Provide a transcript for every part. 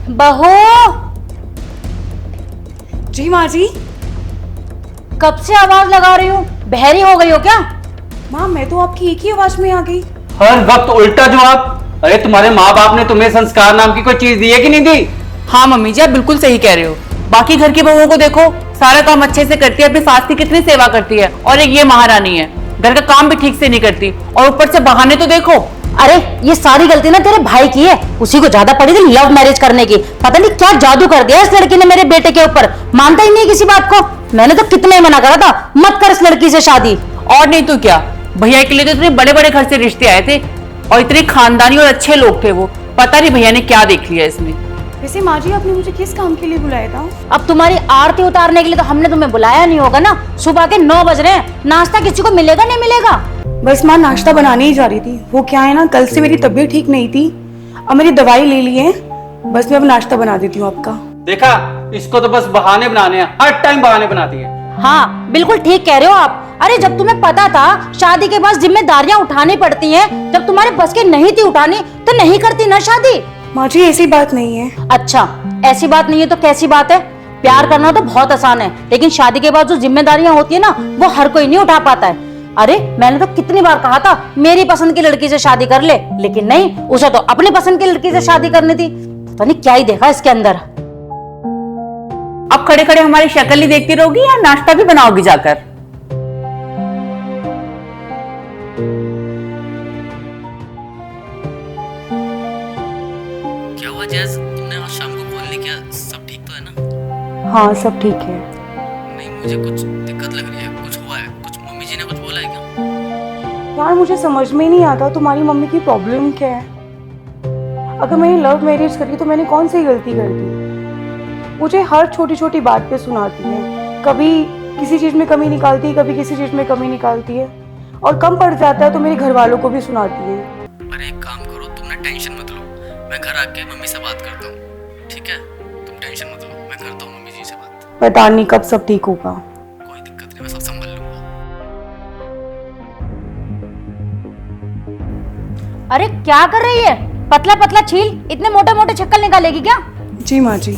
बहू। जी माँ जी। कब से आवाज लगा रही हूँ, बहरी हो गई हो क्या? माँ मैं तो आपकी एक ही आवाज में आ गई। हर वक्त उल्टा जवाब। अरे तुम्हारे माँ बाप ने तुम्हें संस्कार नाम की कोई चीज दी है कि नहीं दी? हाँ मम्मी जी, आप बिल्कुल सही कह रहे हो। बाकी घर की बहुओं को देखो, सारा काम अच्छे से करती है, अपनी सास की कितनी सेवा करती है, और एक ये महारानी है, घर का काम भी ठीक से नहीं करती, और ऊपर से बहाने तो देखो। अरे ये सारी गलती ना तेरे भाई की है, उसी को ज्यादा पड़ी थी लव मैरिज करने की। पता नहीं क्या जादू कर दिया इस लड़की ने मेरे बेटे के ऊपर, मानता ही नहीं किसी बात को। मैंने तो कितना ही मना करा था, मत कर इस लड़की से शादी। और नहीं तो क्या, भैया के लिए तो इतने बड़े बड़े घर से रिश्ते आए थे, और इतने खानदानी और अच्छे लोग थे वो। पता नहीं भैया ने क्या देख लिया इसमें। वैसे माँ जी आपने मुझे किस काम के लिए बुलाया था? अब तुम्हारी आरती उतारने के लिए तो हमने तुम्हें बुलाया नहीं होगा ना। सुबह के 9 बज रहे हैं, नाश्ता किसी को मिलेगा नहीं मिलेगा? बस माँ नाश्ता बनाने ही जा रही थी। वो क्या है ना, कल से मेरी तबीयत ठीक नहीं थी, अब मेरी दवाई ले ली है। बस मैं अब नाश्ता बना देती हूँ आपका। देखा, इसको तो बस बहाने बनाने हैं, हर टाइम बहाने बनाती है। हाँ बिल्कुल ठीक कह रहे हो आप। अरे जब तुम्हें पता था शादी के बाद जिम्मेदारियां उठानी पड़ती हैं, जब तुम्हारे बस की नहीं थी उठानी तो नहीं करती ना शादी। माँ जी ऐसी बात नहीं है। अच्छा ऐसी बात नहीं है तो कैसी बात है? प्यार करना तो बहुत आसान है, लेकिन शादी के बाद जो जिम्मेदारियां होती है ना, वो हर कोई नहीं उठा पाता है। अरे मैंने तो कितनी बार कहा था मेरी पसंद की लड़की से शादी कर ले, लेकिन नहीं, उसे तो अपनी पसंद की लड़की से शादी करनी थी। पता नहीं क्या ही देखा इसके अंदर। अब खड़े खड़े हमारी शक्ल ही देखती रहोगी या नाश्ता भी बनाओगी जाकर? क्या हुआ जैस, तुमने आज शाम को कॉल नहीं किया? सब ठीक तो है ना? हाँ सब ठीक है। नहीं, मुझे कुछ दिक्कत लग रही है। कुछ हुआ है? कुछ मम्मी जी ने कुछ बोला है क्या? यार मुझे समझ में ही नहीं आता तुम्हारी मम्मी की प्रॉब्लम क्या है। अगर मैंने लव मैरिज करी तो मैंने कौन सी गलती कर दी? मुझे हर छोटी छोटी बात पे सुनाती है, कभी किसी चीज में कमी निकालती है, कभी किसी चीज में कमी निकालती है, और कम पड़ जाता है तो मेरे घर वालों को भी सुनाती है। अरे एक काम करो, तुम ना टेंशन मत लो, मैं घर आके मम्मी से बात करता हूँ, ठीक है? तुम टेंशन मत लो, मैं करता हूँ मम्मी जी से बात। पता नहीं कब सब ठीक होगा। कोई दिक्कत नहीं, मैं सब संभाल लूंगा। अरे क्या कर रही है? पतला पतला छील, इतने मोटे मोटे छक्कल निकालेगी क्या? जी माँ जी।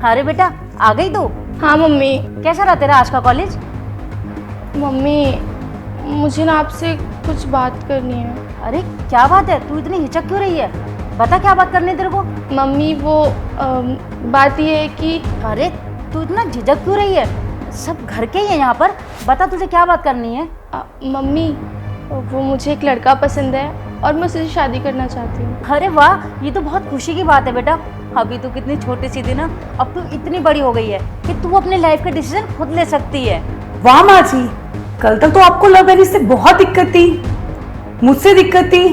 अरे बेटा आ गई तू? हाँ मम्मी। कैसा रहा तेरा आज का कॉलेज? मम्मी मुझे ना आपसे कुछ बात करनी है। अरे क्या बात है, तू इतनी हिचक क्यों रही है? बता क्या बात करनी है तेरे को? मम्मी वो बात ये है कि अरे तू इतना झिझक क्यों रही है? सब घर के ही है यहाँ पर, बता तुझे क्या बात करनी है? मम्मी वो मुझे एक लड़का पसंद है और मैं उससे शादी करना चाहती हूँ। अरे वाह, ये तो बहुत खुशी की बात है बेटा। अभी तू कितनी छोटी सी थी ना, अब तू इतनी बड़ी हो गई है कि तू अपने लाइफ का डिसीजन खुद ले सकती है। वाह माँ जी, कल तक तो आपको लव मैरिज से बहुत दिक्कत थी, मुझसे दिक्कत थी,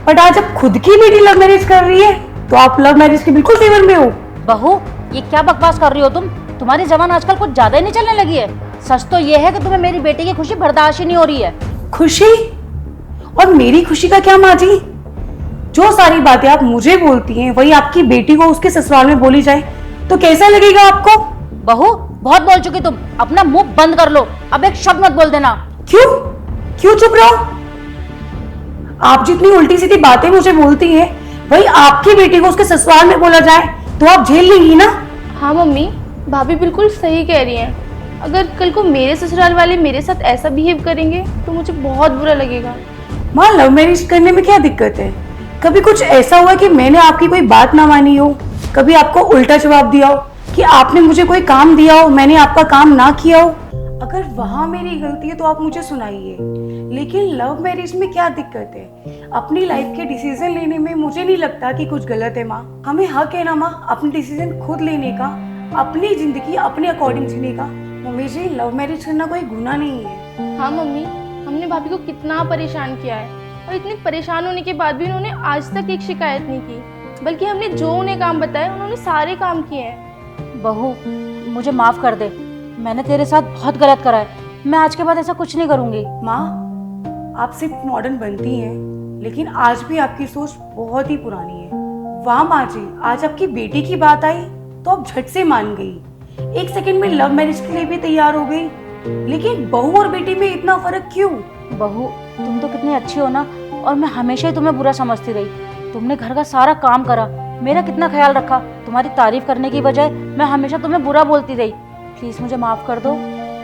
बट आज जब खुद की बेटी लव मैरिज कर रही है तो आप लव मैरिज के बिल्कुल फेवर में हो। बहू ये क्या बकवास कर रही हो तुम? तुम्हारी जबान आजकल कुछ ज्यादा ही नहीं चलने लगी है। सच तो ये है कि तुम्हें मेरी बेटी की खुशी बर्दाश्त ही नहीं हो रही है। खुशी? और मेरी खुशी का क्या माँ जी? जो सारी बातें आप मुझे बोलती हैं वही आपकी बेटी को उसके ससुराल में बोली जाए तो कैसा लगेगा आपको? बहू बहुत बोल चुकी तुम, अपना मुंह बंद कर लो, अब एक शब्द मत बोल देना। क्यों क्यों चुप रहो? आप जितनी उल्टी सीधी बातें मुझे बोलती हैं वही आपकी बेटी को उसके ससुराल में बोला जाए तो आप झेल लेंगी ना? हाँ मम्मी, भाभी बिल्कुल सही कह रही हैं। अगर कल को मेरे ससुराल वाले मेरे साथ ऐसा बिहेव करेंगे तो मुझे बहुत बुरा लगेगा। माँ लव मैरिज करने में क्या दिक्कत है? कभी कुछ ऐसा हुआ कि मैंने आपकी कोई बात ना मानी हो, कभी आपको उल्टा जवाब दिया हो, कि आपने मुझे कोई काम दिया हो मैंने आपका काम ना किया हो? अगर वहां मेरी गलती है तो आप मुझे सुनाइए, लेकिन लव मैरिज में क्या दिक्कत है? अपनी लाइफ के डिसीजन लेने में मुझे नहीं लगता कि कुछ गलत है माँ। हमें हक है ना माँ अपने डिसीजन खुद लेने का, अपनी जिंदगी अपने अकॉर्डिंग जीने का। मम्मी जी लव मैरिज करना कोई गुनाह नहीं है। हाँ मम्मी, हमने भाभी को कितना परेशान किया है, और इतने परेशान होने के बाद भी उन्होंने आज तक एक शिकायत नहीं की, बल्कि हमने जो उन्हें काम बताया उन्होंने सारे काम किए हैं। बहू मुझे माफ कर दे, मैंने तेरे साथ बहुत गलत करा है, मैं आज के बाद ऐसा कुछ नहीं करूंगी। माँ आप सिर्फ मॉडर्न बनती हैं, लेकिन आज भी आपकी सोच बहुत ही पुरानी है। वाह माँ जी, आज आपकी बेटी की बात आई तो आप झट से मान गई, एक सेकंड में लव मैरिज के लिए भी तैयार हो गई। लेकिन बहू और बेटी में इतना फर्क क्यों? बहू तुम तो कितनी अच्छी हो ना, और मैं हमेशा ही तुम्हें बुरा समझती रही। तुमने घर का सारा काम करा, मेरा कितना ख्याल रखा, तुम्हारी तारीफ करने की बजाय मैं हमेशा तुम्हें बुरा बोलती रही। प्लीज मुझे माफ कर दो।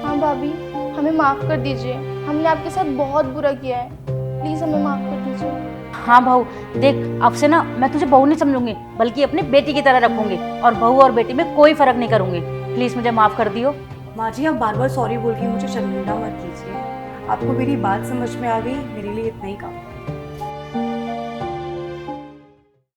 हाँ भाभी, हमें माफ़ कर दीजिए, हमने आपके साथ बहुत बुरा किया है, प्लीज़ हमें माफ़ कर दीजिए। हाँ बहू, देख अब से ना मैं तुझे बहू नहीं समझूंगी, बल्कि अपनी बेटी की तरह रखूंगी और बहू और बेटी में कोई फर्क नहीं करूंगी। प्लीज मुझे माफ कर दियो। माँ जी, आप बार बार सॉरी बोल के मुझे शर्मिंदा मत कीजिए। आपको मेरी बात समझ में आ गई, मेरे लिए इतना ही काफी है।